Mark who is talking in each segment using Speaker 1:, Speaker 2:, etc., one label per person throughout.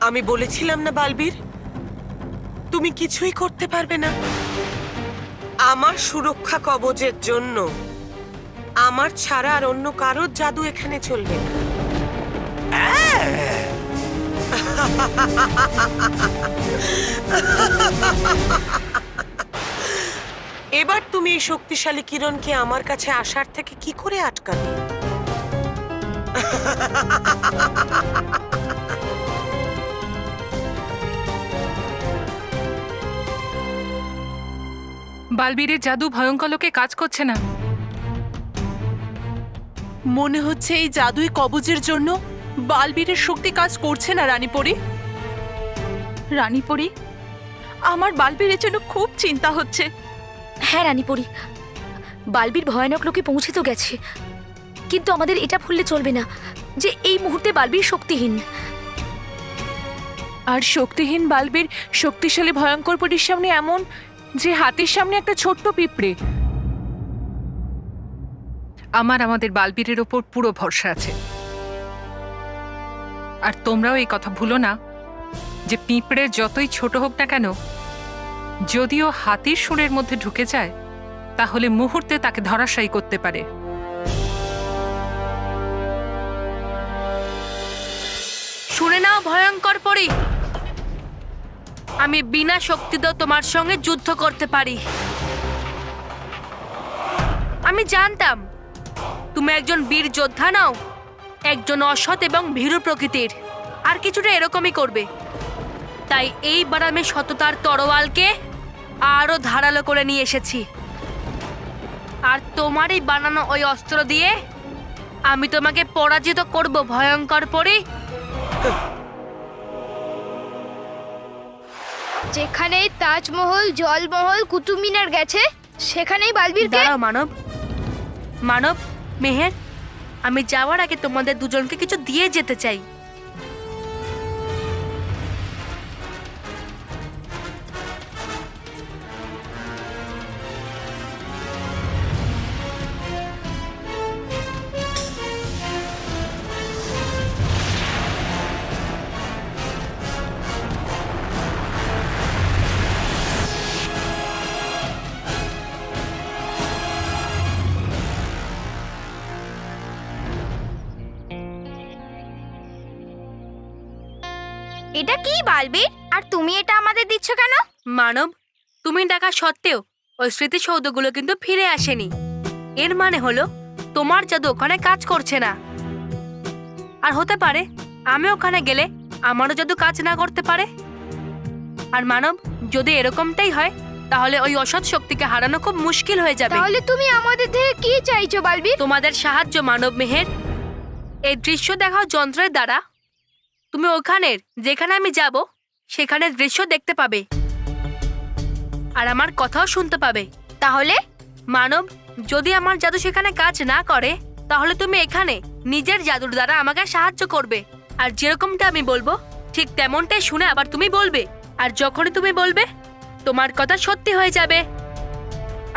Speaker 1: আমি বলেছিলাম না বালবীর, তুমি কিছুই করতে পারবে না। আমার সুরক্ষা কবচের জন্য আমার ছাড়া আর অন্য কারোর জাদু এখানে চলবে না। এবার তুমি এই শক্তিশালী কিরণকে আমার কাছে আসার থেকে কি করে আটকাবে?
Speaker 2: বালবীরের জাদু ভয়ঙ্কর লোকে কাজ করছে না।
Speaker 3: মনে হচ্ছে এই জাদুই কবজের জন্য বালবীরের শক্তি কাজ করছে না রানীপরি। রানীপরি, আমার বালবীরের জন্য খুব চিন্তা হচ্ছে।
Speaker 4: হ্যাঁ রানীপরি, বালবীর ভয়ানক লোকে পৌঁছে তো গেছে, কিন্তু আমাদের এটা ভুললে চলবে না যে এই মুহূর্তে বালবীর শক্তিহীন।
Speaker 3: আর শক্তিহীন বালবীর শক্তিশালী ভয়ঙ্কর পরীর সামনে এমন যে হাতির সামনে একটা ছোট্ট পিঁপড়ে।
Speaker 2: আমাদের বালবীরের ওপর পুরো ভরসা আছে। আর তোমরাও এই কথা ভুলো না যে পিঁপড়ে যতই ছোট হোক না কেন, যদিও হাতির সুরের মধ্যে ঢুকে যায় তাহলে মুহূর্তে তাকে ধরাশায়ী করতে পারে।
Speaker 5: শুনে নাও ভয়ঙ্কর পরী, আমি বিনা শক্তিতেও তোমার সঙ্গে যুদ্ধ করতে পারি। আমি জানতাম তুমি একজন বীর যোদ্ধা নাও, একজন অসৎ এবং ভীরু প্রকৃতির, আর কিছুটা এরকমই করবে। তাই এইবার আমি সততার তরোয়ালকে আরো ধারালো করে নিয়ে এসেছি। আর তোমারই বানানো ওই অস্ত্র দিয়ে আমি তোমাকে পরাজিত করব ভয়ঙ্কর পরী।
Speaker 6: যেখানেই তাজমহল, জলমহল, কুতুব মিনার গেছে সেখানেই বালবীরকে।
Speaker 5: দাঁড়াও মানব, মানব, মেহের, আমি যাওয়ার আগে তোমাদের দুজনকে কিছু দিয়ে যেতে চাই।
Speaker 6: এটা কি বালবীর? আর তুমি এটা আমাদের দিচ্ছ কেন?
Speaker 5: মানব, তুমি ডাকা সত্ত্বেও ওই স্মৃতিসৌধগুলো কিন্তু ফিরে আসেনি। এর মানে হলো তোমার জাদু ওখানে কাজ করছে না। আর হতে পারে আমি ওখানে গেলে আমারও জাদু কাজ না করতে পারে। আর মানব, যদি এরকমটাই হয় তাহলে ওই অসৎ শক্তিকে হারানো খুব মুশকিল হয়ে যাবে।
Speaker 6: তাহলে তুমি আমাদের থেকে কি চাইছো বালবীর?
Speaker 5: তোমাদের সাহায্য মানব মেহের। এই দৃশ্য দেখাও যন্ত্রের দ্বারা তুমি ওখানের যেখানে আমি যাব সেখানে দৃশ্য দেখতে পাবে আর আমার কথাও শুনতে পাবে।
Speaker 6: তাহলে
Speaker 5: মানব, যদি আমার জাদু সেখানে কাজ না করে তাহলে তুমি এখানে নিজের জাদুর দ্বারা আমাকে সাহায্য করবে। আর যেরকমটা আমি বলবো ঠিক তেমনটাই শুনে আবার তুমি বলবে। আর যখনই তুমি বলবে তোমার কথা সত্যি হয়ে যাবে।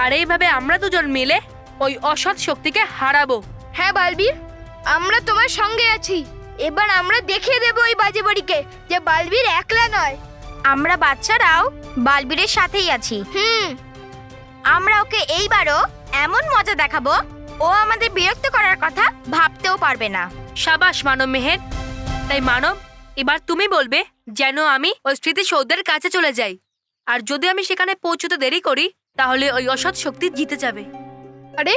Speaker 5: আর এইভাবে আমরা দুজন মিলে ওই অসৎ শক্তিকে হারাবো।
Speaker 6: হ্যাঁ বালবীর, আমরা তোমার সঙ্গে আছি। এবার আমরা দেখিয়ে দেব ওই বাজে বাড়িকে যে বালবীর একলা নয়।
Speaker 7: আমরা বাচ্চারাও বালবীরের সাথেই আছি। আমরা ওকে এইবারও এমন মজা দেখাবো ও আমাদের বিরক্ত করার কথা ভাবতেও পারবে না।
Speaker 5: সাবাস মানব মেহের। তাই মানব, এবার তুমি বলবে যেন আমি ওই স্মৃতিসৌধের কাছে চলে যাই। আর যদি আমি সেখানে পৌঁছতে দেরি করি তাহলে ওই অসৎ শক্তি জিতে যাবে।
Speaker 6: আরে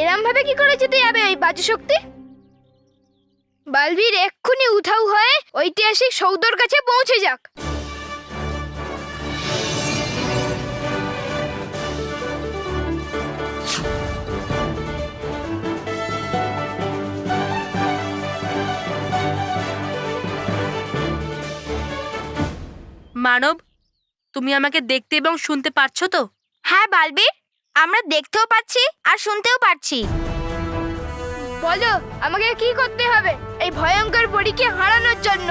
Speaker 6: এরম ভাবে কি করে যেতে যাবে ওই বাজে শক্তি? বালবীর এক্ষুনি উধাও হয়ে ঐতিহাসিক সৌধর কাছে পৌঁছে যাক।
Speaker 5: মানব, তুমি আমাকে দেখতে এবং শুনতে পারছো তো?
Speaker 7: হ্যাঁ বালবীর, আমরা দেখতেও পাচ্ছি আর শুনতেও পাচ্ছি।
Speaker 6: বলো আমাকে কি করতে হবে এই ভয়ঙ্কর পরীকে হারানোর জন্য?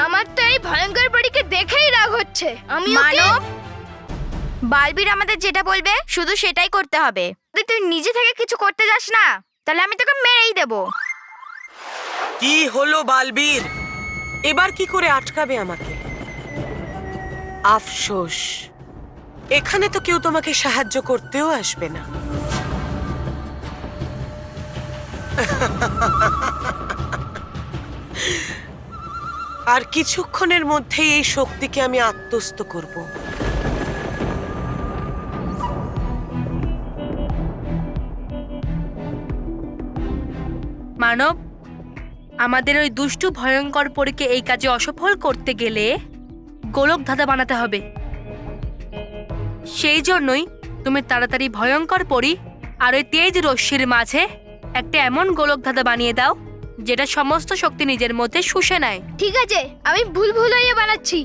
Speaker 6: আমার তো এই ভয়ঙ্কর পরীকে দেখেই রাগ হচ্ছে। আমি
Speaker 7: মানব, বালবীর আমাদের যেটা বলবে শুধু সেটাই করতে হবে। যদি তুই নিজে থেকে কিছু করতে যাস না তাহলে আমি তোকে মেরেই দেব।
Speaker 1: কি হলো বালবীর? এবার কি করে আটকাবে আমাকে? আফসোস, এখানে তো কেউ তোমাকে সাহায্য করতেও আসবে না। আর কিছুক্ষণের মধ্যেই এই শক্তিকে আমি আত্মস্থ করব।
Speaker 5: মানব, আমাদের ওই দুষ্টু ভয়ঙ্কর পরীকে এই কাজে অসফল করতে গেলে গোলক ধাঁধা বানাতে হবে। সেই জন্যই তুমি তাড়াতাড়ি ভয়ঙ্কর পরী আর ওই তেজ রশ্মির মাঝে একটা এমন গোলক ধাঁধা বানিয়ে দাও যেটা সমস্ত শক্তি নিজের মধ্যে শুষে নেয়।
Speaker 6: ঠিক আছে, আমি ভুলভুলাইয়া বানাচ্ছি।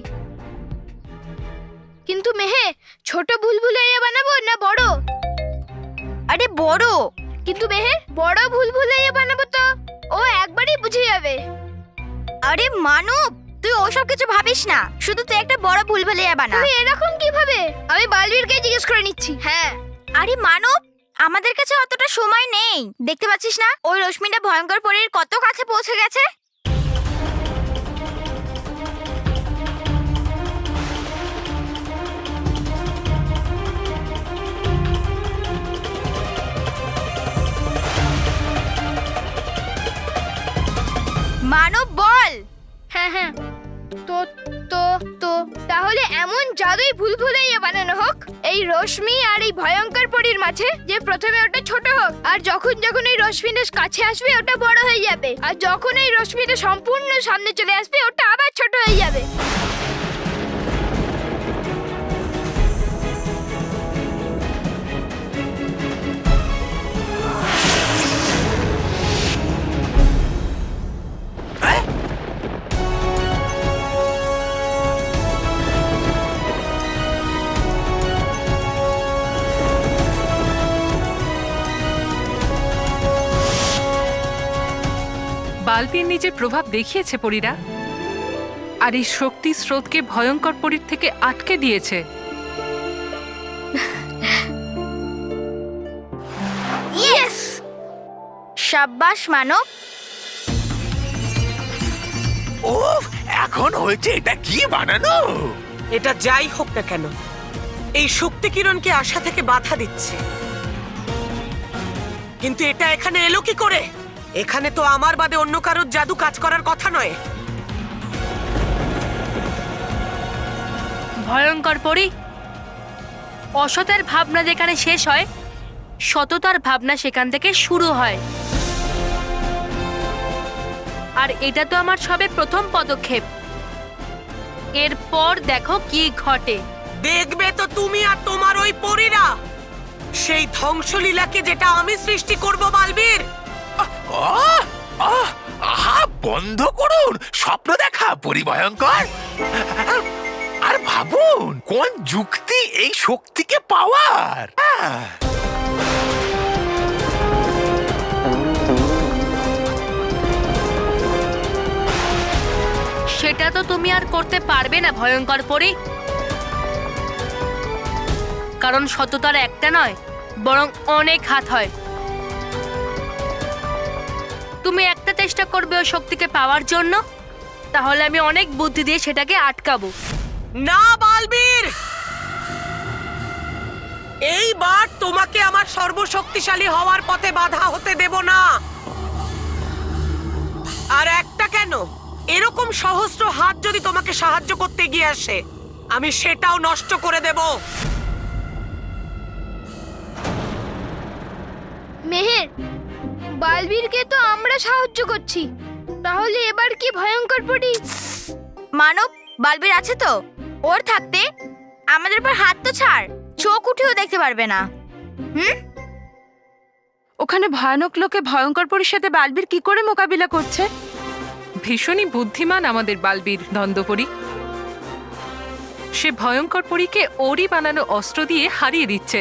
Speaker 6: কিন্তু মেহে, ছোট ভুলভুলাইয়া বানাবো না বড়?
Speaker 7: আরে বড়।
Speaker 6: কিন্তু মেহে, বড় ভুলভুলাইয়া বানাবো তো ও একবারই বুঝে যাবে।
Speaker 7: আরে মানব, তুই ওসব কিছু ভাবিস না, শুধু তুই একটা বড় ভুলভুলাইয়া বানা।
Speaker 6: তুমি এরকম কিভাবে? আমি বালবীরকে জিজ্ঞেস করে নিচ্ছি। হ্যাঁ।
Speaker 7: আরে মানব, আমাদের কাছে অতটা সময় নেই। দেখতে পাচ্ছিস না ওই রশ্মিটা ভয়ঙ্কর পরীর কত কাছে পৌঁছে গেছে? মানব বল।
Speaker 6: হ্যাঁ হ্যাঁ, তো তো তো তাহলে এমন জাদুই ভুলভুলাইয়া বানানো হোক এই রশ্মি আর এই ভয়ঙ্কর পরীর মাঝে, যে প্রথমে ওটা ছোট হোক, আর যখন যখন এই রশ্মিটা কাছে আসবে ওটা বড় হয়ে যাবে, আর যখন এই রশ্মিটা সম্পূর্ণ সামনে চলে আসবে ওটা আবার ছোট হয়ে যাবে।
Speaker 2: বালবীর নিজের প্রভাব দেখিয়েছে পরীরা, আর এই শক্তি স্রোতকে ভয়ঙ্কর পরীর থেকে আটকে দিয়েছে।
Speaker 7: ইয়েস, সাব্বাস মানব।
Speaker 8: ও এখন হয়েছে এটা কি বানানো?
Speaker 1: এটা যাই হোক না কেন, এই শক্তি কিরণকে আশা থেকে বাধা দিচ্ছে। কিন্তু এটা এখানে এলো কি করে? এখানে তো আমার বাদে অন্য কারোর জাদু কাজ করার কথা নয়।
Speaker 5: ভয়ঙ্কর পরী, অসতের ভাবনা যেখানে শেষ হয়, সততার ভাবনা সেখান থেকে শুরু হয়। আর এটা তো আমার সবে প্রথম পদক্ষেপ। এরপর দেখো কি ঘটে।
Speaker 1: দেখবে তো তুমি আর তোমার ওই পরীরা সেই ধ্বংসলীলাকে, যেটা আমি সৃষ্টি করব বালবীর।
Speaker 8: আহা, বন্ধ করুন স্বপ্ন দেখা পরিভয়ঙ্কর। আর ভাবুন কোন যুক্তি এই শক্তিকে পাওয়ার।
Speaker 5: সেটা তো তুমি আর করতে পারবে না ভয়ঙ্কর পরী, কারণ সততার একটা নয় বরং অনেক হাত হয়। তুমি একটা চেষ্টা করবে ওই শক্তিকে পাওয়ার জন্য, তাহলে আমি অনেক বুদ্ধি দিয়ে সেটাকে আটকাবো।
Speaker 1: না বালবীর, এইবার তোমাকে আমার সর্বশক্তিশালী হওয়ার পথে বাধা হতে দেব না। আর একটা কেন, এরকম সহস্র হাত যদি তোমাকে সাহায্য করতে গিয়ে আসে, আমি সেটাও নষ্ট করে দেব।
Speaker 6: মেহের, বালবীরকে তো আমরা সাহায্য করছি, তাহলে এবার কি ভয়ঙ্কর পরী?
Speaker 7: মানব, বালবীর আছে তো, ওর থাকতে আমাদের উপর হাত তো ছাড়, চোখ উঠেও দেখতে পারবে না।
Speaker 3: ওখানে ভয়ানক লোকে ভয়ঙ্কর পরীর সাথে বালবীর কি করে মোকাবিলা করছে?
Speaker 2: ভীষণই বুদ্ধিমান আমাদের বালবীর দ্বন্দ্বপরী। সে ভয়ঙ্কর পরীকে ওরই বানানো অস্ত্র দিয়ে হারিয়ে দিচ্ছে।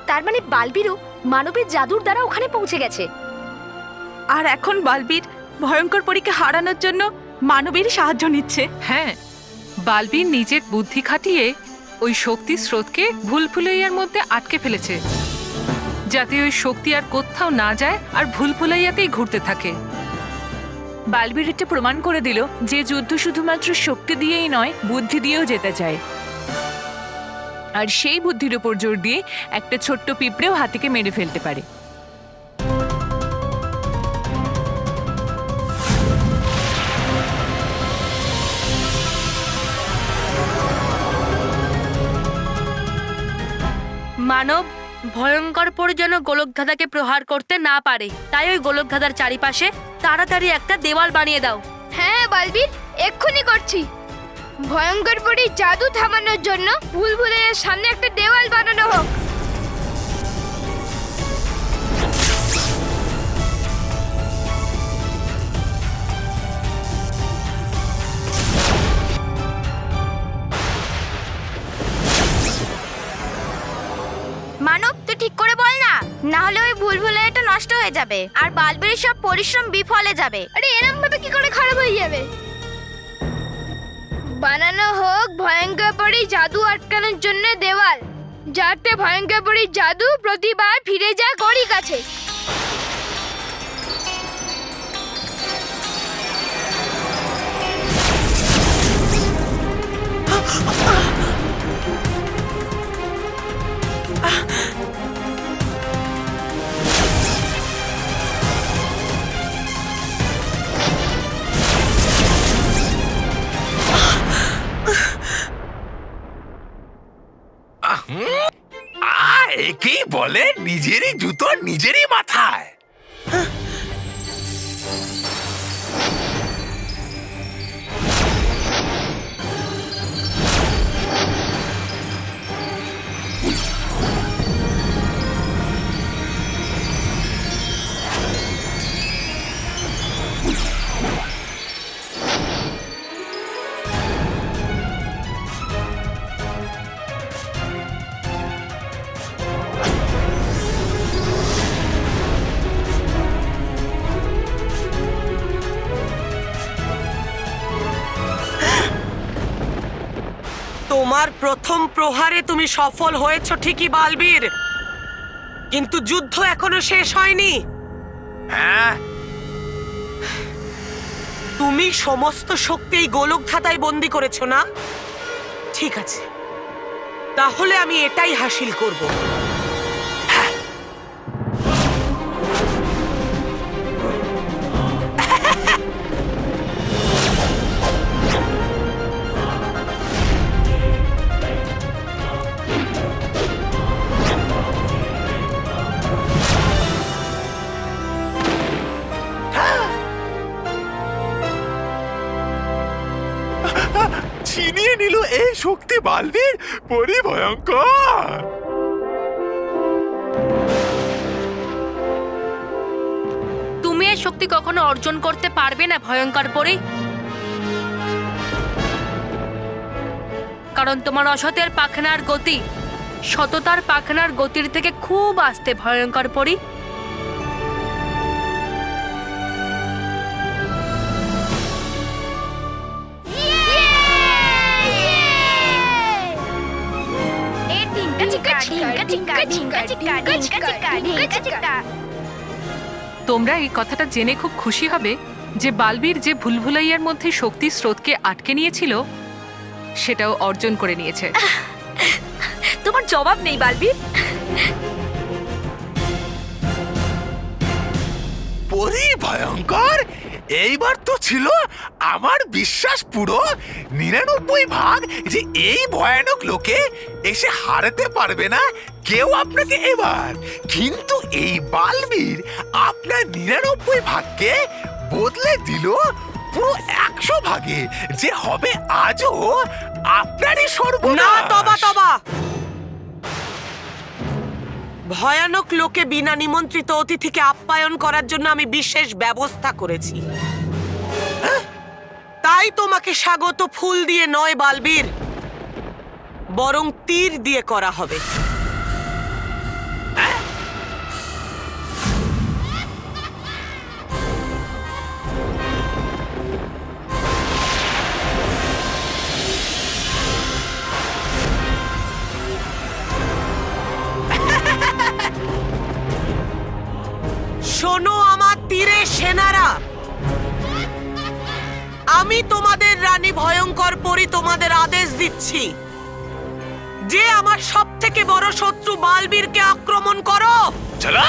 Speaker 4: তার মানে বালবীরও মানবের জাদুর দ্বারা ওখানে পৌঁছে গেছে।
Speaker 3: আর এখন বালবীর ভয়ঙ্কর পরীকে হারানোর জন্য মানবেরই সাহায্য নিচ্ছে।
Speaker 2: হ্যাঁ, বালবীর নিজের বুদ্ধি খাটিয়ে ওই শক্তি স্রোতকে ভুলভুলাইয়ার মধ্যে আটকে ফেলেছে, যাতে ওই শক্তি আর কোথাও না যায় আর ভুলভুলাইয়াতেই ঘুরতে থাকে।
Speaker 3: বালবীর এটা প্রমাণ করে দিল যে যুদ্ধ শুধুমাত্র শক্তি দিয়েই নয়, বুদ্ধি দিয়েও যেতে চায়। আর সেই বুদ্ধির উপর জোর দিয়ে একটা ছোট্ট পিঁপড়েও হাতিকে মেরে ফেলতে পারে।
Speaker 5: মানব ভয়ঙ্কর পরি যেন গোলকধাঁধাকে প্রহার করতে না পারে, তাই ওই গোলকধাঁধার চারিপাশে তাড়াতাড়ি একটা দেওয়াল বানিয়ে দাও।
Speaker 6: হ্যাঁ বালবীর, এক্ষুনি করছি। ভয়ঙ্কর পরীর জাদু থামানোর জন্য ভুলভুলাইয়ার সামনে একটা দেওয়াল বানানো হোক।
Speaker 7: মানব, তুই ঠিক করে বল না, না হলে ওই ভুলভুলাইয়াটা নষ্ট হয়ে যাবে আর বালবীরের সব পরিশ্রম বিফলে যাবে।
Speaker 6: আরে এরম ভাবে কি করে খারাপ হয়ে যাবে? বানানো হোক ভয়ঙ্কর পরী জাদু আটকানোর জন্য দেওয়াল, যাতে ভয়ঙ্কর পরীর জাদু প্রতিবার ফিরে যায় গড়ির কাছে।
Speaker 8: একেই বলে নিজেরই জুতো নিজেরই মাথায়।
Speaker 1: তোমার প্রথম প্রহারে তুমি সফল হয়েছ ঠিকই বালবীর, কিন্তু যুদ্ধ এখনো শেষ হয়নি।
Speaker 8: হ্যাঁ,
Speaker 1: তুমি সমস্ত শক্তি এই গোলকধাঁধায় বন্দি করেছো না? ঠিক আছে, তাহলে আমি এটাই হাসিল করব।
Speaker 8: ছিনিয়ে নিল এই শক্তি বালবীর পরি ভয়ঙ্কর।
Speaker 5: তুমি এই শক্তি কখনো অর্জন করতে পারবে না ভয়ঙ্কর পরি, কারণ তোমার অসতের পাখনার গতি সততার পাখনার গতির থেকে খুব আস্তে ভয়ঙ্কর পরি।
Speaker 2: তোমরা এই কথাটা জেনে খুব খুশি হবে যে বালবীর যে ভুলভুলাইয়ার মধ্যে শক্তির স্রোতকে আটকে নিয়েছিল সেটাও অর্জন করে নিয়েছে।
Speaker 4: তোমার জবাব নেই বালবীর।
Speaker 8: পরি ভয়ঙ্কর, এইবার তো ছিল আমার বিশ্বাস পুরো ৯৯ যে এই ভয়ানক লোকে এসে হারাতে পারবে না কেউ আপনাকে এবার। কিন্তু এই বালবীর আপনার ৯৯ বদলে দিল পুরো ১০০ যে হবে আজও আপনারই
Speaker 1: না,
Speaker 8: সর্বনাশ।
Speaker 1: তবা তবা। ভয়ানক লোকে বিনা নিমন্ত্রিত অতিথিকে আপ্যায়ন করার জন্য আমি বিশেষ ব্যবস্থা করেছি। তাই তোমাকে স্বাগত ফুল দিয়ে নয় বালবীর, বরং তীর দিয়ে করা হবে। শোনো আমার তীরে সেনারা, আমি তোমাদের রানী ভয়ঙ্কর পরী তোমাদের আদেশ দিচ্ছি যে আমার সব থেকে বড় শত্রু বালবীরকে আক্রমণ করো।
Speaker 8: চলো।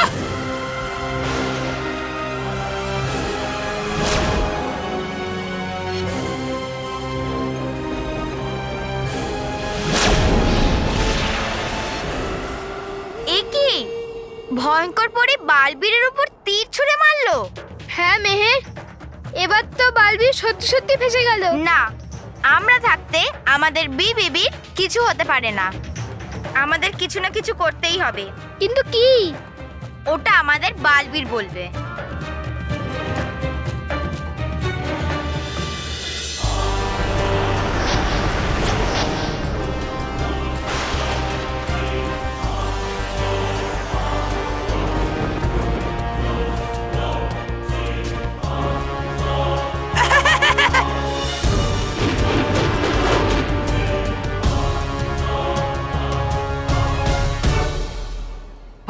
Speaker 7: এ কি ভয়ঙ্কর পরে বালবীরের উপর তীর ছুঁড়ে মারলো?
Speaker 6: হ্যাঁ মেহের, এবার তো বালবীর সত্যি সত্যি ফেসে গেল।
Speaker 7: না, আমরা থাকতে আমাদের বিবির কিছু হতে পারে না। আমাদের কিছু না কিছু করতেই হবে।
Speaker 6: কিন্তু কি?
Speaker 7: ওটা আমাদের বালবীর বলবে।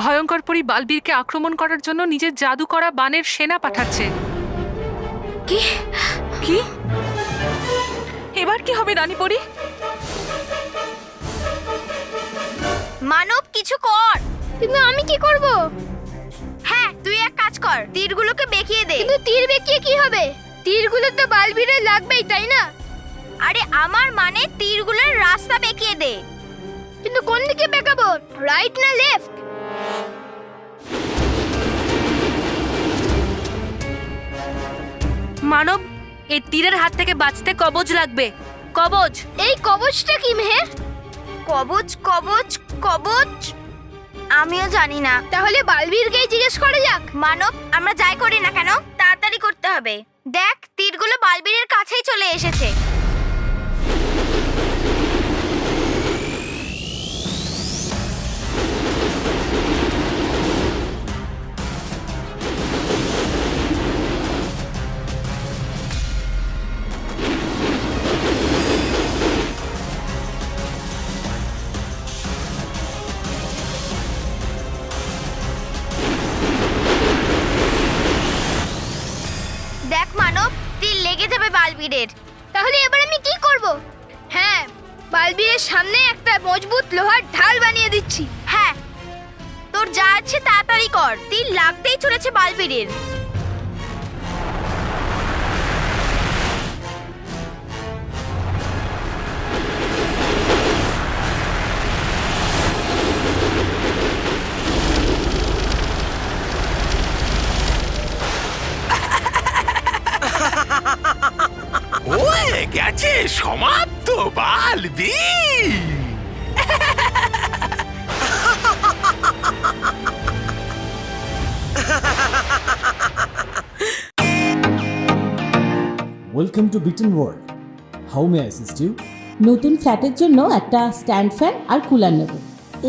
Speaker 2: ভয়ঙ্কর পরী বালবীরকে আক্রমণ করার জন্য নিজের জাদু করা বানের সেনা পাঠাচ্ছে।
Speaker 4: কি?
Speaker 3: কি? এবার কি হবে রানী পরি?
Speaker 7: মানব, কিছু কর।
Speaker 6: কিন্তু আমি কি করব?
Speaker 7: হ্যাঁ, তুই এক কাজ কর, তীরগুলোকে বেঁকিয়ে দে।
Speaker 6: কিন্তু তীর বেঁকিয়ে কি হবে? তীরগুলো তো বালবীরের লাগবেই, তাই না?
Speaker 7: আরে আমার মানে তীরগুলোর রাস্তা বেঁকিয়ে দে।
Speaker 6: কিন্তু কোন দিকে বেঁকাবো, রাইট না লেফট?
Speaker 5: মানব, এই তীরের হাত থেকে বাঁচতে কবচ লাগবে। কবচ।
Speaker 6: এই কবচটা কি মেহের?
Speaker 7: কবচ কবচ কবচ আমিও জানি না।
Speaker 6: তাহলে বালবীরকেই জিজ্ঞেস করা যাক।
Speaker 7: মানব, আমরা যাই করি না কেন তাড়াতাড়ি করতে হবে। দেখ, তীরগুলো বালবীরের কাছেই চলে এসেছে। দেখ মানব, তীর লেগে যাবে বালবীরের।
Speaker 6: তাহলে এবার আমি কি করব? হ্যাঁ, বালবীরের সামনে একটা মজবুত লোহার ঢাল বানিয়ে দিচ্ছি।
Speaker 7: হ্যাঁ, তোর যা আছে তাড়াতাড়ি কর, তীর লাগতেই চলেছে বালবীরের।
Speaker 8: ওয়ে গেছে সমাপ্ত Balbir.
Speaker 9: Welcome to Bitten world. How may I assist you?
Speaker 10: নতুন ফ্ল্যাটের জন্য একটা স্ট্যান্ড ফ্যান আর কুলার নেব।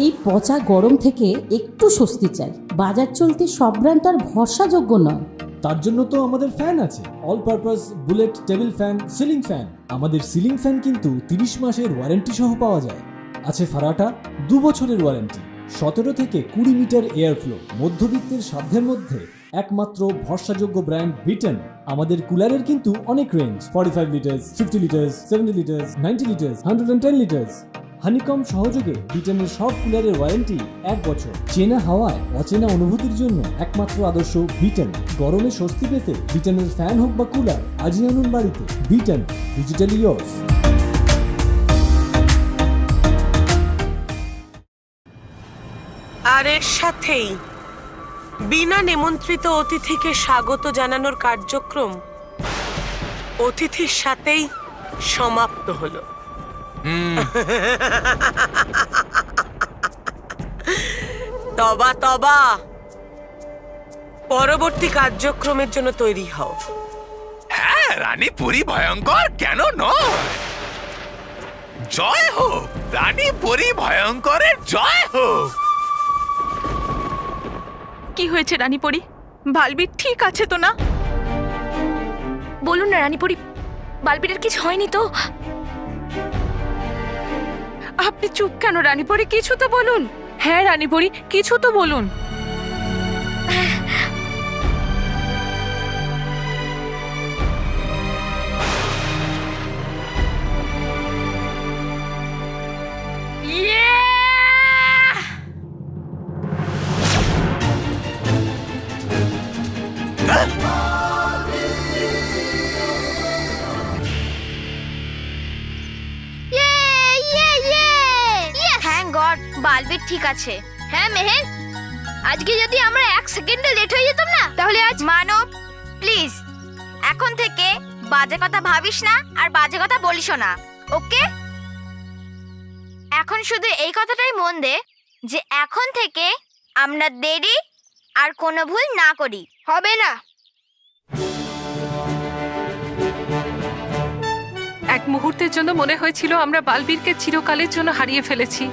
Speaker 10: এই পচা গরম থেকে একটু স্বস্তি চাই। বাজার চলতে সব ব্র্যান্ড আর ভরসাযোগ্য নয়।
Speaker 9: তার জন্য তো আমাদের ফ্যান আছে, all purpose bullet table fan, ceiling fan. আমাদের সিলিং ফ্যান কিন্তু 30 মাসের ওয়ারেন্টি সহ পাওয়া যায়। আছে ফারাটা 2 বছরের ওয়ারেন্টি, 17 থেকে 20 মিটার এয়ার ফ্লো। মধ্যবিত্তের সাধ্যের মধ্যে একমাত্র ভরসাযোগ্য ব্র্যান্ড বিটেন। আমাদের কুলারের কিন্তু অনেক range, 45 litres, 50 litres, 70 litres, 90 litres, 110 litres. Honeycomb সহযোগে বিটেনের সব কুলারের ওয়ারেন্টি 1 বছর। চেনা হাওয়ায় অচেনা অনুভূতির জন্য একমাত্র আদর্শ বিটেন। গরমে স্বস্তি পেতে বিটেনের ফ্যান হোক বা কুলার, আজই আনুন বাড়িতে। Beaten, digitally yours.
Speaker 1: আর এর সাথেই বিনা নিমন্ত্রিত অতিথিকে স্বাগত জানানোর কার্যক্রম অতিথির সাথেই সমাপ্ত হলো। তবা তবা, পরবর্তী কার্যক্রমের জন্য তৈরি হও।
Speaker 8: হ্যাঁ, রানী পরী ভয়ঙ্কর কেন নয়? জয় হোক, রানী পরী ভয়ঙ্করের জয় হোক।
Speaker 3: কি হয়েছে রানী পরি? বালবীর ঠিক আছে তো না?
Speaker 4: বলুন না রানীপরি, বালবীরের কিছু হয়নি তো?
Speaker 3: আপনি চুপ কেন রানী পরি? কিছু তো বলুন। হ্যাঁ রানী পরি, কিছু তো বলুন।
Speaker 7: বালবীর ঠিক আছে।
Speaker 6: হ্যাঁ মেহের, আজকে যদি আমরা 1 সেকেন্ডে লেট হয়ে যেতাম না তাহলে আজ
Speaker 7: মানব প্লিজ এখন থেকে বাজে কথা ভাবিস না আর বাজে কথা বলিসও না, ওকে? এখন শুধু এই কথাটাই মন দে যে এখন থেকে আমরা দেরি আর কোনো ভুল না করি।
Speaker 6: হবে না।
Speaker 2: এক মুহূর্তের জন্য মনে হয়েছিল আমরা বালবীরকে চিরকালের জন্য হারিয়ে ফেলেছি,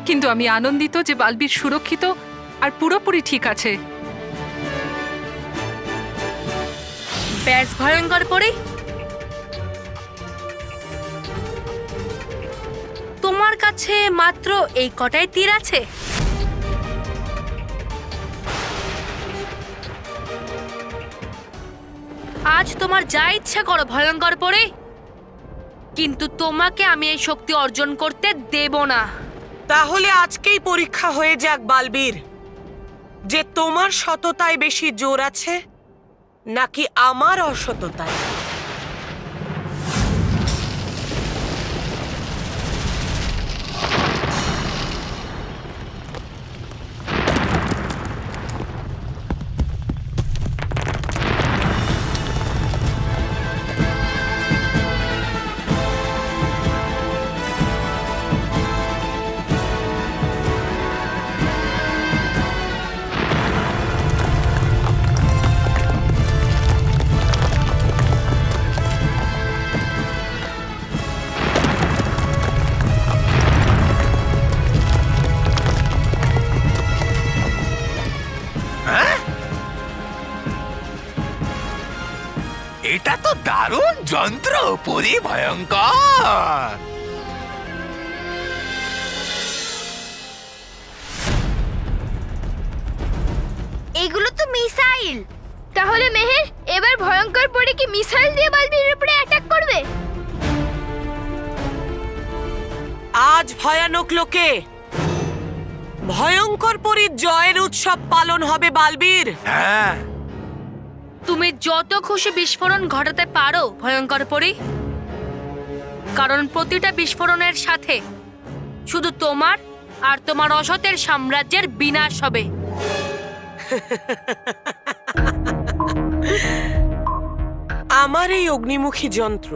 Speaker 2: কিন্তু আমি আনন্দিত যে বালবীর সুরক্ষিত আর পুরোপুরি ঠিক আছে।
Speaker 5: ব্যাস ভয়ঙ্কর পরি, তোমার কাছে মাত্র এই কটাই তীর আছে? আজ তোমার যা ইচ্ছা করো ভয়ঙ্কর পরি, কিন্তু তোমাকে আমি এই শক্তি অর্জন করতে দেব না।
Speaker 1: তাহলে আজকেই পরীক্ষা হয়ে যাক বালবীর, যে তোমার সততায় বেশি জোর আছে নাকি আমার অসততায়।
Speaker 8: এটা তো দারুণ যন্ত্র পরি, ভয়ঙ্কর।
Speaker 7: এইগুলো তো মিসাইল।
Speaker 6: তাহলে মেহের, এবার ভয়ঙ্কর পরি কি মিসাইল দিয়ে বালবীর উপরে অ্যাটাক করবে?
Speaker 1: আজ ভয়ানক লোকে ভয়ঙ্কর পরীর জয়ের উৎসব পালন হবে বালবীর।
Speaker 8: হ্যাঁ,
Speaker 5: তুমি যত খুশি বিস্ফোরণ ঘটাতে পারো ভয়ঙ্কর পরি, কারণ প্রতিটা বিস্ফোরণের সাথে শুধু তোমার আর তোমার অসতের সাম্রাজ্যের বিনাশ হবে।
Speaker 1: আমার এই অগ্নিমুখী যন্ত্র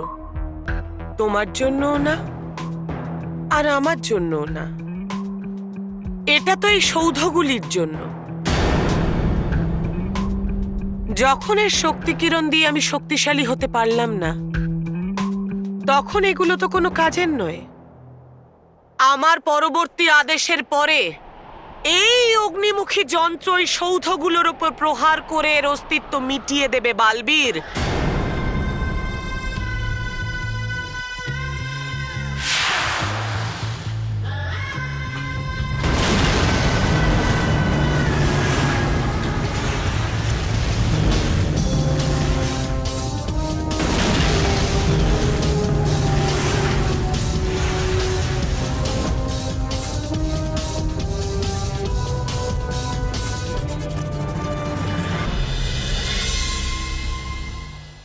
Speaker 1: তোমার জন্য না আর আমার জন্য না, এটা তো এই সৌধগুলির জন্য। যখন এর শক্তি কিরণ দিয়ে আমি শক্তিশালী হতে পারলাম না, তখন এগুলো তো কোনো কাজের নয়। আমার পরবর্তী আদেশের পরে এই অগ্নিমুখী যন্ত্র এই সৌধগুলোর উপর প্রহার করে এর অস্তিত্ব মিটিয়ে দেবে বালবীর।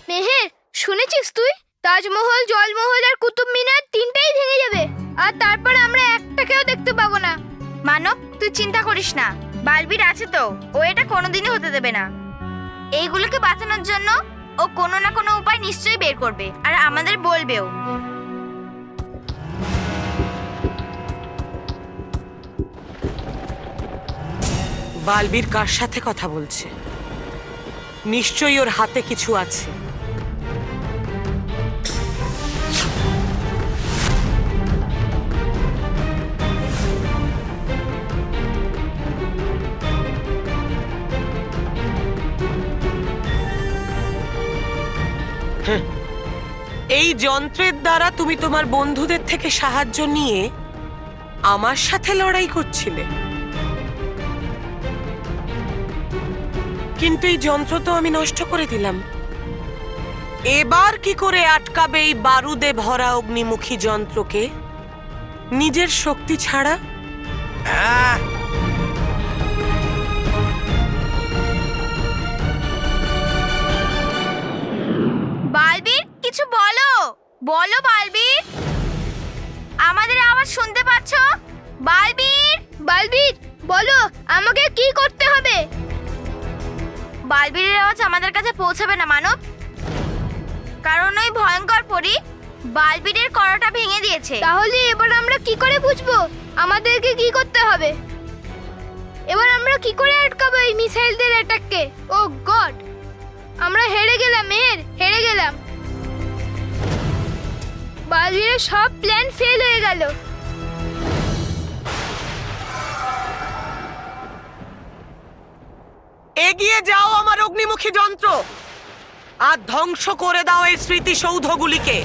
Speaker 6: মেহের, শুনেছিস তুই? তাজমহল, জলমহল আর কুতুব মিনার তিনটাই ভেঙে যাবে, আর তারপর আমরা একটাকেও দেখতে পাবো না।
Speaker 7: মানব তুই চিন্তা করিস না, বালবীর আছে তো, ও এটা কোনোদিনই হতে দেবে না। এইগুলোকে বাঁচানোর জন্য ও কোনো না কোনো উপায় নিশ্চয়ই বের করবে আর আমাদের বলবেও।
Speaker 1: বালবীর কার সাথে কথা বলছে? নিশ্চয়ই ওর হাতে কিছু আছে। এই যন্ত্রের দ্বারা তুমি তোমার বন্ধুদের থেকে সাহায্য নিয়ে আমার সাথে লড়াই করছিলে, কিন্তু এই যন্ত্র তো আমি নষ্ট করে দিলাম। এবার কি করে আটকাবে এই বারুদে ভরা অগ্নিমুখী যন্ত্রকে নিজের শক্তি ছাড়া?
Speaker 8: হ্যাঁ,
Speaker 7: বালবীর কিছু বলো, বলো বালবীর, আমাদের আওয়াজ শুনতে পাচ্ছো? বালবীর,
Speaker 6: বালবীর বলো আমাকে কি করতে হবে?
Speaker 7: বালবীরের আওয়াজ আমাদের কাছে পৌঁছাবে না মানব, কারণ ওই ভয়ঙ্কর পরী বালবীরের করটা ভেঙে দিয়েছে।
Speaker 6: তাহলে এবার আমরা কি করে বুঝবো আমাদেরকে কি করতে হবে? এবার আমরা কি করে আটকাবো এই মিসাইলদের অ্যাটাককে? ও গড, আমরা হেরে গেলাম মেহের, হেরে গেলাম। বালবীরের সব প্ল্যান ফেল হয়ে গেল।
Speaker 1: এগিয়ে যাও আমার অগ্নিমুখী যন্ত্র, আর ধ্বংস করে দাও এই স্মৃতিসৌধগুলিকে।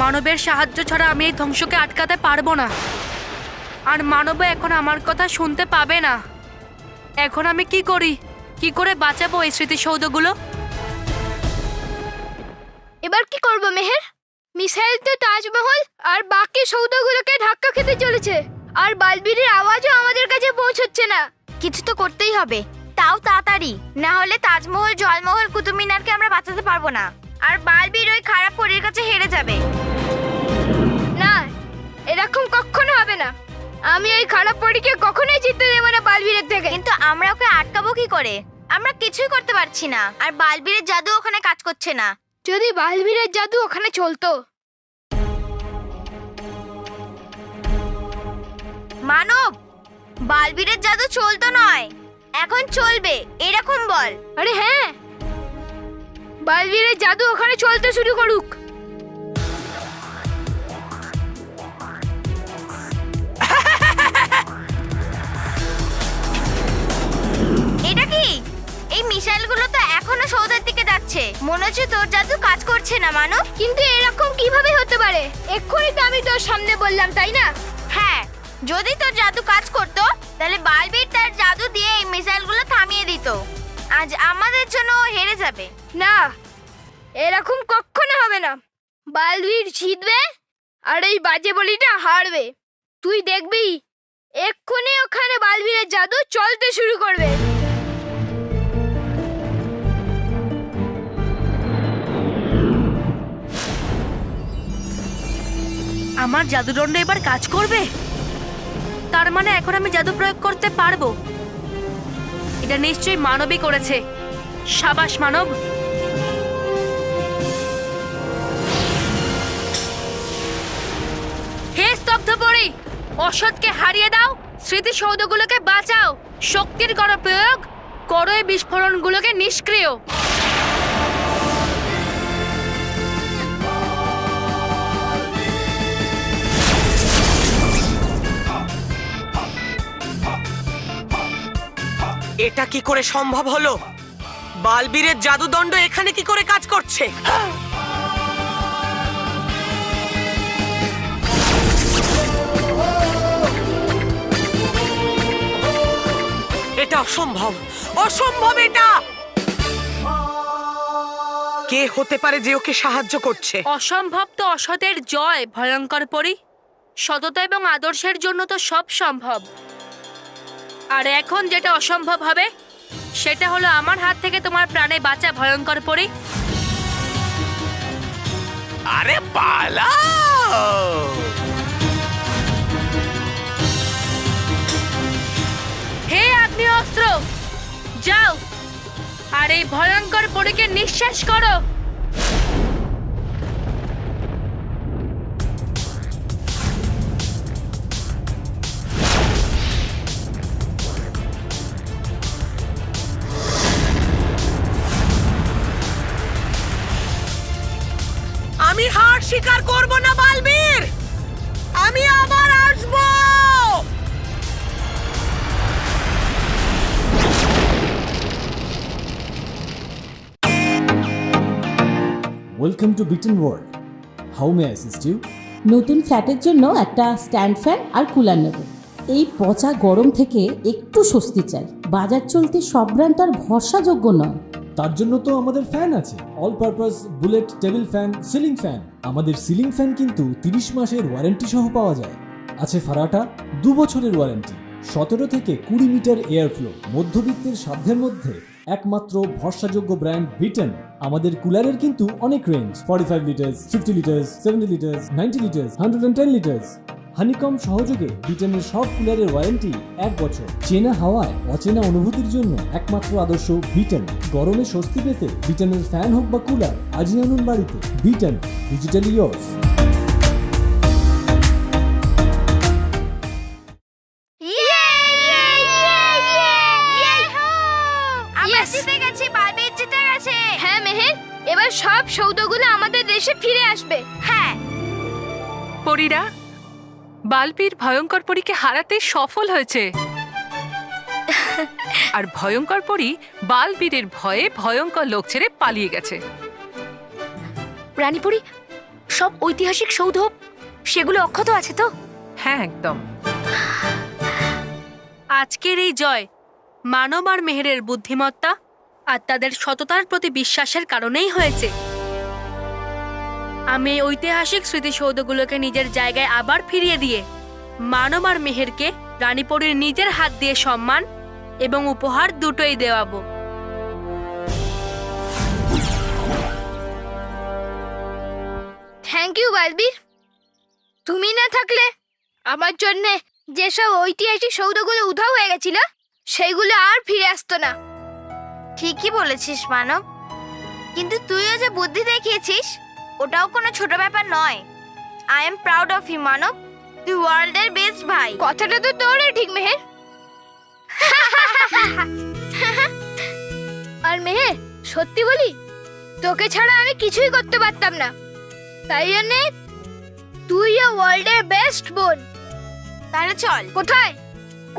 Speaker 5: মানবের সাহায্য ছাড়া আমি এই ধ্বংসকে আটকাতে পারবো না, আর মানব এখন আমার কথা শুনতে পাবে না। এখন আমি কি করি? কি করে বাঁচাবো এই স্মৃতিসৌধগুলো?
Speaker 6: এবার কি করব মেহের? মিসাইল তো তাজমহল আর বাকি সৌধগুলোকে ধাক্কা খেতে চলেছে, আর বালবীরের আওয়াজও আমাদের কাছে পৌঁছচ্ছে না।
Speaker 7: কিছু তো করতেই হবে, তাও তাড়াতাড়ি, না হলে তাজমহল, জলমহল, কুতুব মিনারকে আমরা বাঁচাতে পারবো না, আর বালবীর ওই খারাপ পরীর কাছে হেরে যাবে।
Speaker 6: না, এরকম কখনো হবে না। আমি এই খারাপ পরীকে কখনোই জিততে দেব না বালবীরের থেকে।
Speaker 7: কিন্তু আমরা ওকে আটকাবো কি করে? আমরা কিছুই করতে পারছি না, আর বালবীরের জাদু ওখানে কাজ করছে না।
Speaker 6: যদি বালবীরের জাদু ওখানে চলতো।
Speaker 7: মানব, বালবীরের জাদু চলতো নয়, এখন চলবে, এরকম বল।
Speaker 6: আরে হ্যাঁ, বালবীরের জাদু ওখানে চলতে শুরু করুক।
Speaker 7: এটা কি? এই মিসাইলগুলো তো এখনো সৌধের দিকে যাচ্ছে, মনে হচ্ছে তোর জাদু কাজ করছে না মানব।
Speaker 6: কিন্তু এরকম কিভাবে হতে পারে? এক্ষুনি তো আমি তোর সামনে বললাম, তাই না?
Speaker 7: হ্যাঁ, যদি তোর জাদু কাজ করতো তাহলে বালবীর তার জাদু দিয়ে এই মিসাইলগুলো থামিয়ে দিত। আজ আমাদের জন্য ও হেরে যাবে।
Speaker 6: না, এরকম কখনো হবে না। বালবীর জিতবে আর এই বাজে বলিটা হারবে। তুই দেখবি এক্ষুনি ওখানে বালবীরের জাদু চলতে শুরু করবে।
Speaker 5: আমার জাদুদণ্ড এবার কাজ করবে, তার মানে এখন আমি জাদু প্রয়োগ করতে পারবো। এটা নিশ্চয়ই মানবই করেছে। সাবাস মানব। হে স্তব্ধ পরী, অসৎকে হারিয়ে দাও, স্মৃতিসৌধগুলোকে বাঁচাও, শক্তির করো প্রয়োগ, করো এই বিস্ফোরণগুলোকে নিষ্ক্রিয়।
Speaker 1: এটা কি করে সম্ভব হলো? বালবীরের জাদুদণ্ড এখানে কি করে কাজ করছে? এটা অসম্ভব, অসম্ভব এটা! কে হতে পারে যে ওকে সাহায্য করছে?
Speaker 5: অসম্ভব তো অসতের জয়, ভয়ঙ্কর পরী। সততা এবং আদর্শের জন্য তো সব সম্ভব। আর এখন যেটা অসম্ভব হবে সেটা হলো আমার হাত থেকে তোমার প্রাণে বাঁচা, ভয়ঙ্কর পরী।
Speaker 8: আরে পালাও!
Speaker 5: হে আগ্নেয়াস্ত্র, যাও আর এই ভয়ঙ্কর পরীকে নিঃশেষ করো।
Speaker 1: আমি হার স্বীকার করব না বালবীর, আমি আবার আসব।
Speaker 9: Welcome to Bitten world. How may assist you?
Speaker 10: নতুন ফ্ল্যাটের জন্য একটা স্ট্যান্ড ফ্যান আর কুলার নেব। এই পচা গরম থেকে একটু স্বস্তি চাই। বাজার চলতে সব ব্র্যান্ড আর ভরসাযোগ্য নয়।
Speaker 9: তার জন্য তো আমাদের ফ্যান আছে, all purpose bullet table fan, ceiling fan. আমাদের সিলিং ফ্যান কিন্তু 30 মাসের ওয়ারেন্টি সহ পাওয়া যায়। আছে ফারাটা 2 বছরের ওয়ারেন্টি, 17 থেকে 20 মিটার এয়ার ফ্লো। মধ্যবিত্তের সাধ্যের মধ্যে একমাত্র ভরসাযোগ্য ব্র্যান্ড বিটেন। আমাদের কুলারের কিন্তু অনেক range, 45 litres, 50 litres, 70 litres, 90 litres, 110 litres. Honeycomb সহযোগে বিটেনের সব কুলারের ওয়ারেন্টি 1 বছর। চেনা হাওয়ায় অচেনা অনুভূতির জন্য একমাত্র আদর্শ বিটেন। গরমে স্বস্তি পেতে বিটেনের ফ্যান হোক বা কুলার, আজই আনুন বাড়িতে। Beaten, digitally years.
Speaker 7: আমরা জিতে গেছি, বারবি জিতে গেছে।
Speaker 6: হ্যাঁ মেহের, এবার সব সৌদাগুলো আমাদের দেশে ফিরে আসবে।
Speaker 7: হ্যাঁ,
Speaker 2: পরীরা বালবীর ভয়ঙ্কর পরীকে হারাতে সফল হয়েছে। আর ভয়ঙ্কর পরী বালবীরের ভয়ে ভয়ঙ্কর লোক ছেড়ে পালিয়ে গেছে।
Speaker 4: রানীপুরি, সব ঐতিহাসিক সৌধ সেগুলো অক্ষত আছে তো?
Speaker 2: হ্যাঁ, একদম।
Speaker 5: আজকের এই জয় মানব আর মেহেরের বুদ্ধিমত্তা আর তাদের সততার প্রতি বিশ্বাসের কারণেই হয়েছে। আমি এই ঐতিহাসিক স্মৃতিসৌধগুলোকে নিজের জায়গায় আবার ফিরিয়ে দিয়ে মানব আর মেহেরকে রানীপরীর নিজের হাত দিয়ে সম্মান এবং উপহার দুটোই দেওয়াবো।
Speaker 6: Thank you Balbir. তুমি না থাকলে আমার জন্য যেসব ঐতিহাসিক সৌধগুলো উধাও হয়ে গেছিল সেগুলো আর ফিরে আসতো না।
Speaker 7: ঠিকই বলেছিস মানব, কিন্তু তুইও যে বুদ্ধি দেখিয়েছিস ওটাও কোনো ছোট ব্যাপার নয়। I am proud of you Manab, তুই ওয়ার্ল্ডের বেস্ট ভাই।
Speaker 6: কথাটা তো তোরও ঠিক মেহের। আর মেহের, সত্যি বলি তোকে ছাড়া আমি কিছুই করতে পারতাম না। তাই জন্য তুই ওয়ার্ল্ডের বেস্ট বোন।
Speaker 7: তাহলে চল।
Speaker 6: কোথায়?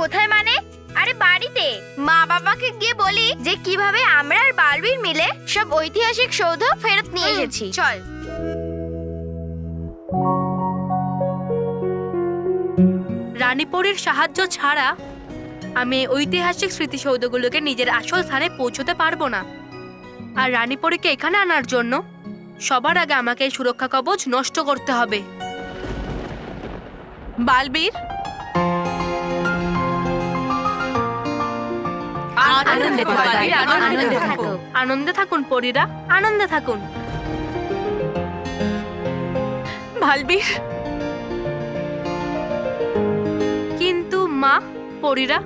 Speaker 7: কোথায় মানে? আরে বাড়িতে। মা বাবাকে গিয়ে বলি যে কিভাবে আমরা আর বালবীর মিলে সব ঐতিহাসিক সৌধ ফেরত নিয়ে এসেছি। চল।
Speaker 5: রানীপরীর সাহায্য ছাড়া আমি এই ঐতিহাসিক স্মৃতিসৌধগুলোকে নিজের আসল স্থানে পৌঁছতে পারবো না। আর রানীপরীকে এখানে আনার জন্য সবার আগে আমাকে এই সুরক্ষা কবচ নষ্ট করতে হবে।
Speaker 3: বালবীর,
Speaker 2: আনন্দে থাকো, বালবীর, আনন্দে থাকো।
Speaker 5: আনন্দে থাকুন পরীরা, আনন্দে থাকুন।
Speaker 3: বালবীর,
Speaker 5: কিন্তু মা, পরীরা,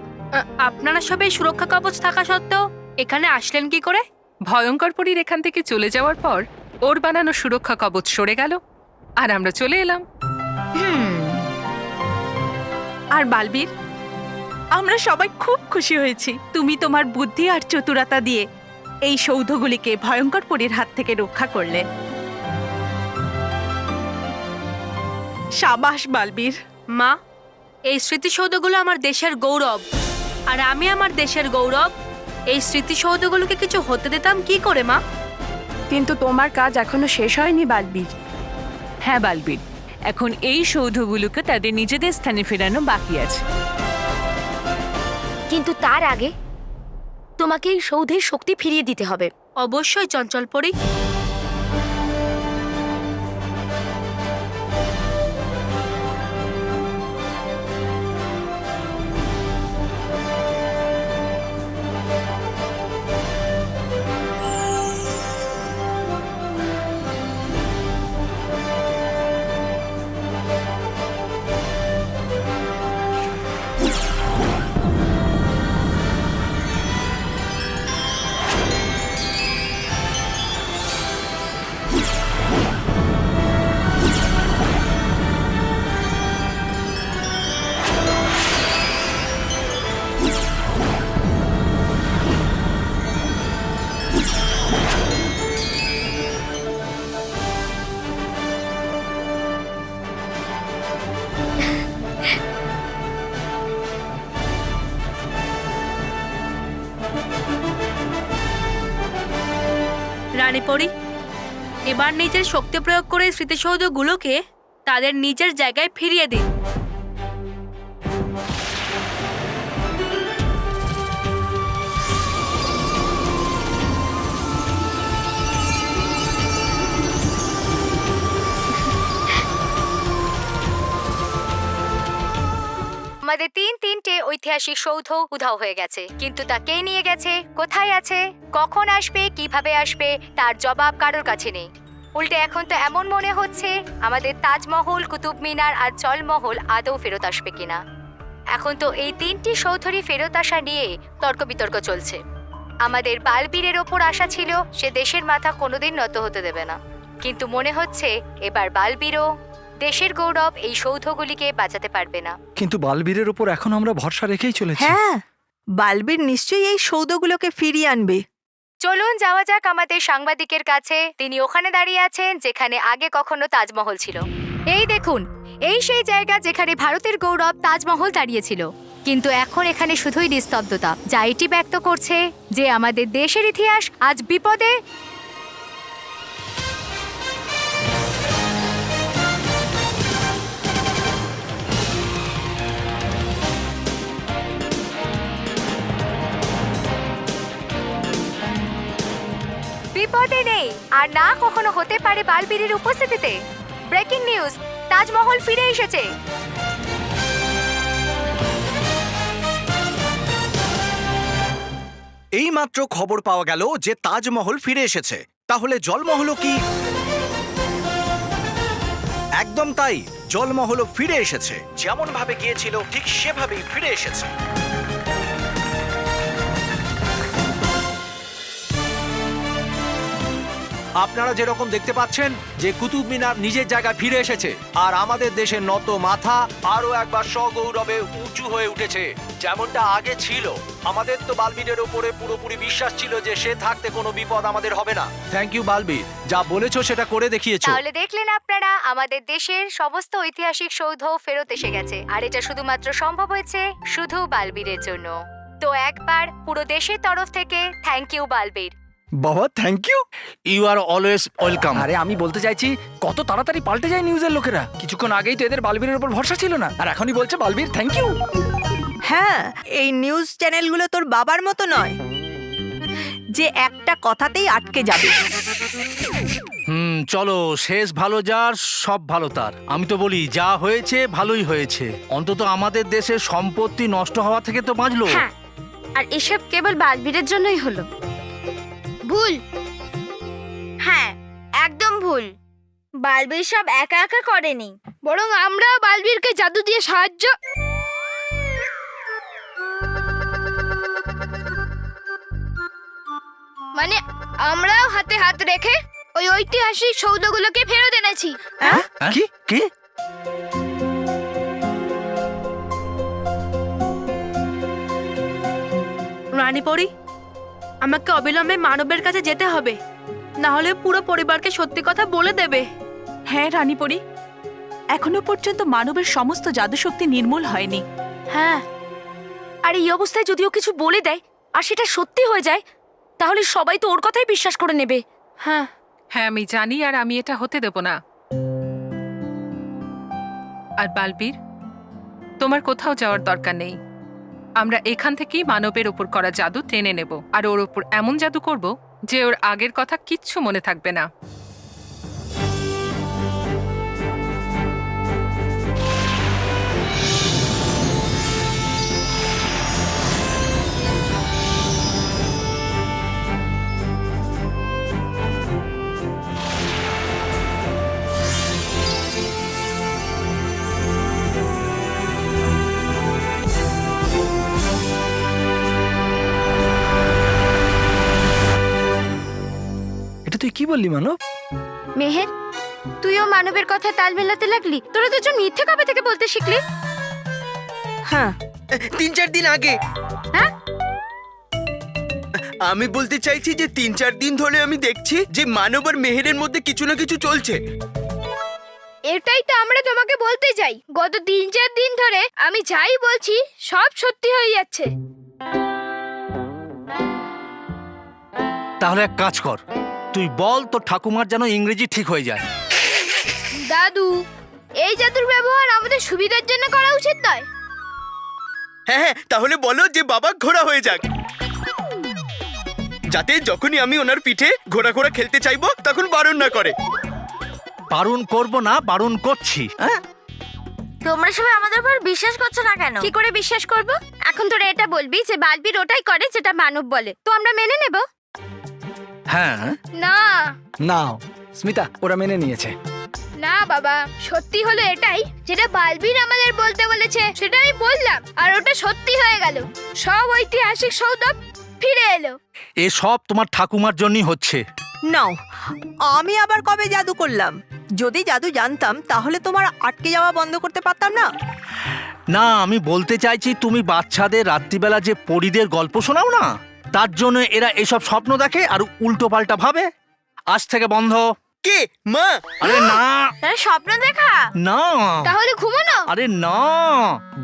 Speaker 5: আপনারা সবাই সুরক্ষা কবচ থাকা সত্ত্বেও এখানে আসলেন কি করে?
Speaker 2: ভয়ঙ্কর পরীর এখান থেকে চলে যাওয়ার পর ওর বানানো সুরক্ষা কবচ সরে গেল আর আমরা চলে এলাম।
Speaker 3: আর বালবীর, আমরা সবাই খুব খুশি হয়েছি তুমি তোমার বুদ্ধি আর চতুরতা দিয়ে এই সৌধগুলিকে ভয়ঙ্কর পরীর হাত থেকে রক্ষা করলে। সাবাস বালবীর।
Speaker 5: মা, এই স্মৃতিসৌধগুলো আমার দেশের গৌরব, আর আমি আমার দেশের গৌরব এই স্মৃতিসৌধগুলোকে কিছু হতে দিতাম কি করে মা?
Speaker 3: কিন্তু তোমার কাজ এখনো শেষ হয়নি বালবীর। হ্যাঁ বালবীর, এখন এই সৌধগুলোকে তাদের নিজেদের স্থানে ফেরানো বাকি আছে।
Speaker 4: কিন্তু তার আগে তোমাকে এই সৌধের শক্তি ফিরিয়ে দিতে হবে।
Speaker 5: অবশ্যই চঞ্চল পরী। রানীপরী, এবার নিজের শক্তি প্রয়োগ করে স্মৃতিসৌধগুলোকে তাদের নিজের জায়গায় ফিরিয়ে দিন।
Speaker 4: আমাদের তিনটে ঐতিহাসিক সৌধ উধাও হয়ে গেছে, কিন্তু তা কে নিয়ে গেছে, কোথায় আছে, কখন আসবে, কিভাবে আসবে তার জবাব কারোর কাছে নেই। উল্টে এখন তো এমন মনে হচ্ছে আমাদের তাজমহল, কুতুব মিনার আর জলমহল আদৌ ফেরত আসবে কিনা। এখন তো এই 3টি সৌধরই ফেরত আসা নিয়ে তর্ক বিতর্ক চলছে। আমাদের বালবীরের ওপর আশা ছিল সে দেশের মাথা কোনোদিন নত হতে দেবে না, কিন্তু মনে হচ্ছে এবার বালবীরও দেশের গৌরব এই সৌধগুলিকে বাঁচাতে পারবে না।
Speaker 11: কিন্তু বালবীরের ওপর এখন আমরা ভরসা রেখেই চলেছি।
Speaker 12: হ্যাঁ, বালবীর নিশ্চয়ই এই সৌধগুলোকে ফিরিয়ে আনবে।
Speaker 4: চলুন যাওয়া যাক আমাদের সাংবাদিকের কাছে। তিনি ওখানে দাঁড়িয়ে আছেন যেখানে আগে কখনো তাজমহল ছিল। এই দেখুন, এই সেই জায়গা যেখানে ভারতের গৌরব তাজমহল দাঁড়িয়েছিল, কিন্তু এখন এখানে শুধুই নিস্তব্ধতা, যা এটি ব্যক্ত করছে যে আমাদের দেশের ইতিহাস আজ বিপদে। বিপদে নেই আর না কখনো হতে পারে বালবীরের উপস্থিতিতে। ব্রেকিং নিউজ, তাজমহল ফিরে এসেছে।
Speaker 8: এইমাত্র খবর পাওয়া গেল যে তাজমহল ফিরে এসেছে। তাহলে জলমহলও কি? একদম তাই, জলমহলও ফিরে এসেছে। যেমন ভাবে গিয়েছিল ঠিক সেভাবেই ফিরে এসেছে। আপনারা যেরকম দেখতে পাচ্ছেন যে কুতুব মিনার নিজের জায়গায় ফিরে এসেছে, আর আমাদের দেশের নত মাথা আরো একবার সগৌরবে উঁচু হয়ে উঠেছে, যেমনটা আগে ছিল। আমাদের তো বালবীরের উপরে পুরোপুরি বিশ্বাস ছিল যে সে থাকতে কোনো বিপদ আমাদের হবে না। থ্যাংক ইউ বালবীর, যা বলেছো সেটা করে দেখিয়েছো।
Speaker 4: তাহলে দেখলেন আপনারা, আমাদের দেশের সমস্ত ঐতিহাসিক সৌধ ফেরত এসে গেছে, আর এটা শুধুমাত্র সম্ভব হয়েছে শুধু বালবীরের জন্য। তো একবার পুরো দেশের তরফ থেকে থ্যাংক ইউ বালবীর।
Speaker 8: বাবা thank you.
Speaker 11: You are always welcome. আরে আমি বলতে চাইছি, কত তাড়াতাড়ি পাল্টে যায় নিউজের লোকেরা। কিছুক্ষণ আগেই তো এদের বালবীরের উপর ভরসা ছিল না, আর এখনই বলছে বালবীর থ্যাংক ইউ।
Speaker 12: হ্যাঁ, এই নিউজ চ্যানেলগুলো তোর বাবার মতো নয় যে একটা কথাতেই আটকে যাবে।
Speaker 11: চলো, শেষ ভালো যার সব ভালো তার। আমি তো বলি যা হয়েছে ভালোই হয়েছে, অন্তত আমাদের দেশের সম্পত্তি নষ্ট হওয়া থেকে তো বাঁচলো।
Speaker 7: হ্যাঁ, আর এসব কেবল বালবীরের জন্যই হলো। ভুল। হ্যাঁ, একদম ভুল। বালবীর সব একা একা করেনি,
Speaker 6: বরং আমরা বালবীরকে জাদু দিয়ে সাহায্য। মানে আমরাও হাতে হাত রেখে ওই ঐতিহাসিক সৌধগুলোকে ফেরত এনেছি।
Speaker 11: কি কি?
Speaker 5: রানীপরি, আমাকে অবিলম্বে মানবের কাছে যেতে হবে, না হলে পুরো পরিবারকে সত্যি কথা বলে দেবে।
Speaker 3: হ্যাঁ রানীপরি, এখনো পর্যন্ত মানবের সমস্ত জাদুশক্তি নির্মূল হয়নি।
Speaker 5: হ্যাঁ,
Speaker 4: আর এই অবস্থায় যদিও কিছু বলে দেয় আর সেটা সত্যি হয়ে যায়, তাহলে সবাই তো ওর কথাই বিশ্বাস করে নেবে।
Speaker 5: হ্যাঁ
Speaker 2: হ্যাঁ, আমি জানি, আর আমি এটা হতে দেব না। আর বালবীর, তোমার কোথাও যাওয়ার দরকার নেই। আমরা এখান থেকেই মানবের ওপর করা জাদু টেনে নেব, আর ওর ওপর এমন জাদু করব যে ওর আগের কথা কিচ্ছু মনে থাকবে না।
Speaker 11: তুই কি বললি মানব?
Speaker 7: মেহের, তুইও মানবের কথা তাল মেলাতে লাগলি? তোরা দুজন মিথ্যে কবে থেকে বলতে শিখলি?
Speaker 12: হ্যাঁ,
Speaker 13: 3-4 দিন আগে।
Speaker 7: হ্যাঁ,
Speaker 13: আমি বলতে চাইছি যে 3-4 দিন ধরে আমি দেখছি যে মানব আর মেহেরের মধ্যে কিছু না কিছু চলছে।
Speaker 6: এটাই তো আমরা তোমাকে বলতে চাই। গত 3-4 দিন ধরে আমি যাই বলছি সব সত্যি হয়ে যাচ্ছে।
Speaker 11: তাহলে এক কাজ কর, তুই বল তোর ঠাকুমার যেন ইংরেজি ঠিক হয়ে যায়।
Speaker 6: দাদু, এই জাদুর ব্যবহার আমাদের সুবিধার জন্য করা উচিত নয়।
Speaker 13: হ্যাঁ হ্যাঁ, তাহলে বলো যে বাবা ঘোড়া হয়ে যাক, যাতে যখনই আমি ওনার পিঠে ঘোড়া ঘোড়া খেলতে চাইবো তখন বারণ না করে।
Speaker 11: বারণ করব না, বারণ করছি। হ্যাঁ,
Speaker 7: তোমরা সবাই আমাদের উপর বিশ্বাস করছো না কেন?
Speaker 6: কি করে বিশ্বাস করব? এখন তোরা এটা বলবি যে বালবির ওটাই করে যেটা মানব বলে, তো আমরা মেনে নেব?
Speaker 11: হ্যাঁ
Speaker 6: না
Speaker 11: নাও স্মিতা, ওরা মেনে নিয়েছে।
Speaker 6: না বাবা, সত্যি হলো এটাই, যেটা বালবির আমাদের বলতে বলেছে সেটা আমি বললাম, আর ওটা সত্যি হয়ে গেল। সব ঐতিহাসিক সৌধ ফিরে এলো।
Speaker 8: এসব তোমার ঠাকুমার জন্যই হচ্ছে।
Speaker 12: নাও, আমি আবার কবে জাদু করলাম? যদি জাদু জানতাম তাহলে তোমার আটকে যাওয়া বন্ধ করতে পারতাম না।
Speaker 8: না, আমি বলতে চাইছি তুমি বাচ্চাদের রাত্রিবেলা যে পরীদের গল্প শোনাও না, তার জন্য এরা এসব স্বপ্ন দেখে আর উল্টো পাল্টা ভাবে। আজ থেকে বন্ধ।
Speaker 13: কে মা?
Speaker 8: আরে না
Speaker 7: স্বপ্ন দেখা?
Speaker 8: না,
Speaker 6: তাহলে ঘুমানো?
Speaker 8: আরে না,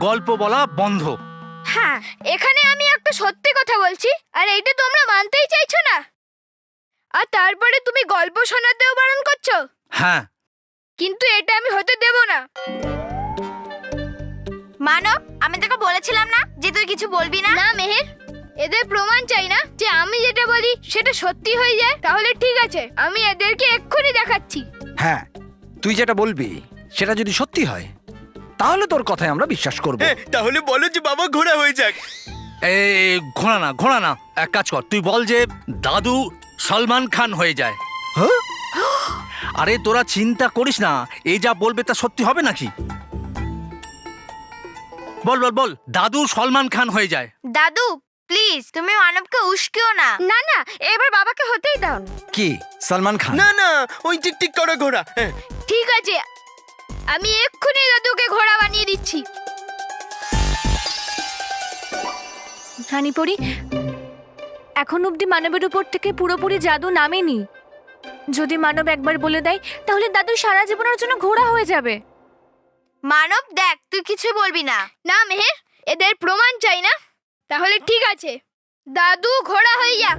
Speaker 8: গল্প বলা বন্ধ।
Speaker 6: হ্যাঁ, এখানে আমি একটা সত্যি কথা বলছি আর এইটা তোমরা মানতেই চাইছো না, আর তারপরে তুমি গল্প শোনাতেও বারণ করছো।
Speaker 8: হ্যাঁ,
Speaker 6: কিন্তু এটা আমি হতে দেব না।
Speaker 7: মানব, আমি তোকে বলেছিলাম না যে তুই কিছু বলবি না?
Speaker 6: না মেহের, এদের প্রমাণ চাই না যে আমি যেটা বলি সেটা সত্যি হয়ে যায়। তাহলে ঠিক আছে, আমি এদেরকে এক্ষুনি দেখাচ্ছি।
Speaker 11: হ্যাঁ, তুই যেটা বলবি সেটা যদি সত্যি হয় তাহলে তোর কথায় আমরা বিশ্বাস করব।
Speaker 13: তাহলে বলো যে বাবা ঘোড়া হয়ে যাক।
Speaker 8: এই ঘোড়া না, ঘোড়া না, এক কাজ কর, তুই বল যে দাদু সলমান খান হয়ে যায়। আরে তোরা চিন্তা করিস না, এই যা বলবে তা সত্যি হবে নাকি? বল বল বল, দাদু সলমান খান হয়ে যায়।
Speaker 7: দাদু প্লিজ, তুমি মানবকে উস্কিও না।
Speaker 6: না না, এবার বাবাকে হতেই দাও না।
Speaker 11: কি সলমান খান?
Speaker 13: না না, ওই টিকটিক করা ঘোড়া।
Speaker 6: ঠিক আছে, আমি এক্ষুনি দাদুকে ঘোড়া বানিয়ে দিচ্ছি।
Speaker 3: রানীপরি, এখন অবধি মানবের উপর থেকে পুরোপুরি জাদু নামেনি। যদি মানব একবার বলে দেয় তাহলে দাদু সারা জীবনের জন্য ঘোড়া হয়ে যাবে।
Speaker 7: মানব দেখ, তুই কিছু বলবি না।
Speaker 6: না মেহের, এদের প্রমাণ চাই না। তাহলে ঠিক আছে, দাদু ঘোড়া হয়ে যাক।